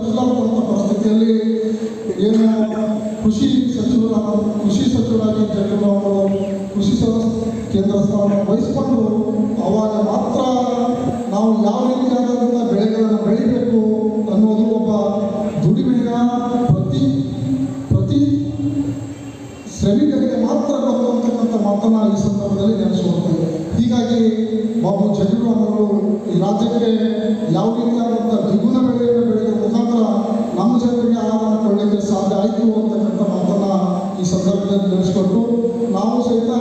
ಪರಿಸ್ಥಿತಿಯಲ್ಲಿ ಏನು ಕೃಷಿ ಸಚಿವರಾಗಿ ಜಗನ್ಮೋಹನ್ ಅವರು ಕೃಷಿ ಕೇಂದ್ರ ಸ್ಥಾನ ವಹಿಸಿಕೊಂಡು ಅವಾಗ ಮಾತ್ರ ನಾವು ಯಾವ ರೀತಿಯಾದಂಥ ಬೆಳೆಗಳನ್ನು ಬೆಳಿಬೇಕು ಅನ್ನೋದು ಒಬ್ಬ ದುಡಿಮೆಯ ಪ್ರತಿ ಶ್ರಮಿಕರಿಗೆ ಮಾತ್ರ ಗೊತ್ತಂತಕ್ಕಂಥ ಮಾತನ್ನು ಈ ಸಂದರ್ಭದಲ್ಲಿ ನೆನೆಸಿಕೊಳ್ತೇವೆ. ಹೀಗಾಗಿ ಬಾಬು ಜಗನ್ಮೋಹನ್ ಅವರು ಈ ರಾಜ್ಯಕ್ಕೆ ಯಾವ ರೀತಿಯಾದಂಥ ದ್ವಿಗುಣ ಬೆಳೆಯನ್ನು ಬೆಳೆಯುವ ಮುಖಾಂತರ ನಮ್ಮ ಜನರಿಗೆ ಆಹಾರವನ್ನು ಕೊಳ್ಳಲಿಕ್ಕೆ ಸಾಧ್ಯ ಆಯಿತು ಅಂತಕ್ಕಂಥ ಮಾತನ್ನು ಈ ಸಂದರ್ಭದಲ್ಲಿ ನೆನೆಸಿಕೊಟ್ಟು ನಾವು ಸಹಿತ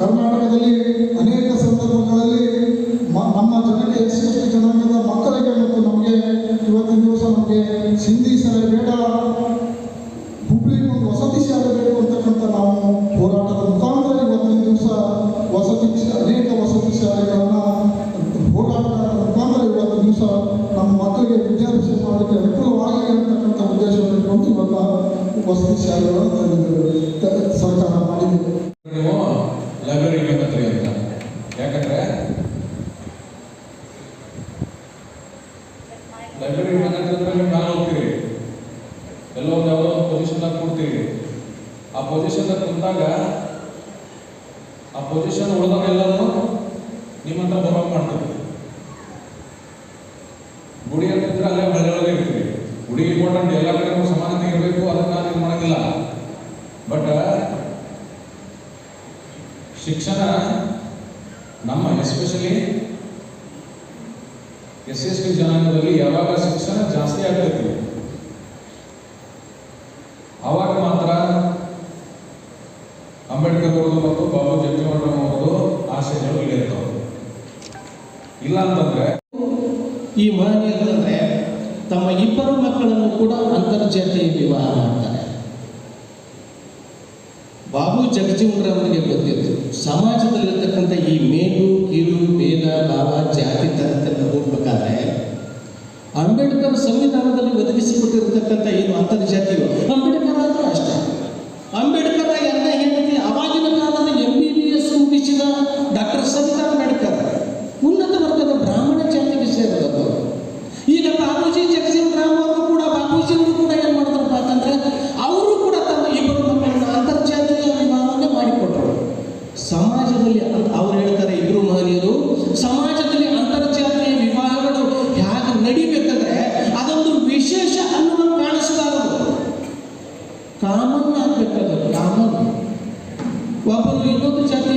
ಕರ್ನಾಟಕದಲ್ಲಿ ಅನೇಕ ಸಂದರ್ಭಗಳಲ್ಲಿ ನಮ್ಮ ಜನಕ್ಕೆ ಎಸ್.ಸಿ ಜನಾಂಗದ ಮಕ್ಕಳಿಗೆ ಮತ್ತು ನಮಗೆ ಇವತ್ತಿನ ದಿವಸ ನಮಗೆ ಸಿಂಧಿ ಶಾಲೆ ಬೇಡ, ಹುಬ್ಳಿಗೆ ಒಂದು ವಸತಿ ಶಾಲೆ ಬೇಕು ಅಂತಕ್ಕಂಥ ನಾವು ಹೋರಾಟದ ಮುಖಾಂತರ ಇವತ್ತಿನ ದಿವಸ ಅನೇಕ ವಸತಿ ಶಾಲೆಗಳನ್ನು ಹೋರಾಟದ ಮುಖಾಂತರ ಇವತ್ತಿನ ದಿವಸ ನಮ್ಮ ಮಕ್ಕಳಿಗೆ ವಿದ್ಯಾಭ್ಯಾಸ ಮಾಡೋಕ್ಕೆ ಅನುಕೂಲವಾಗಲಿ ಅಂತಕ್ಕಂಥ ಉದ್ದೇಶವನ್ನು ಇಟ್ಕೊಂಡು ಇವಾಗ ವಸತಿ ಶಾಲೆಗಳನ್ನು ಸರ್ಕಾರ ಮಾಡಿದೆ. ಲೈಬ್ರರಿ ಬೇಕಂತ್ರಿ ಅಂತ, ಯಾಕಂದ್ರೆ ಲೈಬ್ರರಿ ಬೇಕಂತಂದ್ರೆ ನೀವು ನಾನು ಹೋಗ್ತೀರಿ, ಎಲ್ಲೋ ಒಂದು ಯಾವುದೋ ಒಂದು ಪೊಸಿಷನ್ದಾಗ ಕೊಡ್ತೀರಿ. ಆ ಪೊಸಿಷನ್ದಾಗ ಕುಂತಾಗ ಆ ಪೊಸಿಷನ್ ಉಳಿದವರೆಲ್ಲರೂ ನಿಮ್ಮ ಹತ್ರ ಬರೋಕೆ ಮಾಡ್ತೀವಿ. ಗುಡಿ ಅಂತಂದ್ರೆ ಅಲ್ಲೇ ಮನೆಯೊಳಗೆ ಇರ್ತೀವಿ. ಗುಡಿ ಇಂಪಾರ್ಟೆಂಟ್, ಎಲ್ಲ ಕಡೆ ಸಮಾನತೆ ಇರಬೇಕು, ಅದಕ್ಕೆ ನಾನು ಇದು ಮಾಡೋದಿಲ್ಲ. ಬಟ್ ಶಿಕ್ಷಣ ನಮ್ಮ ಎಸ್ಪೆಷಲಿ ಎಸ್.ಸಿ ಜನಾಂಗದಲ್ಲಿ ಯಾವಾಗ ಶಿಕ್ಷಣ ಜಾಸ್ತಿ ಆಗ್ತೈತಿ ಆವಾಗ ಮಾತ್ರ ಅಂಬೇಡ್ಕರ್ ಅವರದು ಮತ್ತು ಬಾಬು ಜಗಜೀವನ್ ರಾಮ್ ಅವರದು ಆಶಯಗಳು ಈಡೇರ್ತವೆ. ಇಲ್ಲ ಅಂತಂದ್ರೆ ಈ ಮಹನೀಯರಂದ್ರೆ ತಮ್ಮ ಇಬ್ಬರು ಮಕ್ಕಳನ್ನು ಕೂಡ ಅಂತರ್ಜಾತೀಯ ವಿವಾಹ ಮಾಡ್ತಾರೆ. ಬಾಬು ಜಗಜೀವನ್ ರಾಮ್ ಅವರಿಗೆ ಗೊತ್ತಿತ್ತು ಸಮಾಜದಲ್ಲಿರ್ತಕ್ಕಂಥ ಈ ಮೇಲು ಕೀಳು ಭೇದ ಭಾವ ಜಾತಿ ತರತೆಲ್ಲ ಹೋಗ್ಬೇಕಾದ್ರೆ ಅಂಬೇಡ್ಕರ್ ಸಂವಿಧಾನದಲ್ಲಿ ಒದಗಿಸಿಕೊಟ್ಟಿರತಕ್ಕಂಥ ಏನು ಅಂತರ್ಜಾತಿಯು ಅಂಬೇಡ್ಕರ್ ಆದರೂ ಅಷ್ಟೇ. ಅಂಬೇಡ್ಕರ್ ಎಲ್ಲ ಹೆಂಡತಿ ಅವಾಗಿನ ಕಾಲದ MBBS ಮುಗಿಸಿದ ಡಾಕ್ಟರ್ ಸವಿತಾ ಅಂಬೇಡ್ಕರ್ ಉನ್ನತ ವರ್ಗದ ಬ್ರಾಹ್ಮಣ ಜಾತಿಗೆ ಸೇರಿದವರು. ಈಗ ಬಾಬೂಜಿ ಜಗಜೀವನ್ ರಾಮ್ ಅವರು ಕೂಡ ಬಾಬೂಜಿಯವರು ಕೂಡ ಏನು ಮಾಡಿದ್ರಪ್ಪ ಅಂತಂದ್ರೆ ಅವರು ಕೂಡ ತಮ್ಮ ಇಬ್ಬರು ಮಕ್ಕಳನ್ನು ಅಂತರ್ಜಾತೀಯ ವಿವಾಹವನ್ನೇ ಮಾಡಿಕೊಟ್ರು. ಸಮಾಜದಲ್ಲಿ ಅವ್ರು ಹೇಳ್ತಾರೆ, ಇಬ್ಬರು ಮಹನೀಯರು, ಸಮಾಜದಲ್ಲಿ ಅಂತರ್ಜಾತೀಯ ವಿವಾಹಗಳು ಹೇಗೆ ನಡಿಬೇಕಂದ್ರೆ ಅದೊಂದು ವಿಶೇಷ ಅನ್ನುವ ಕಾಣಿಸಬಾರದು, ಕಾಮನ್ ಆಗ್ಬೇಕಾದ್ರೆ ಕಾಮನ್. ಒಬ್ಬರು ಇನ್ನೊಂದು ಜಾತಿ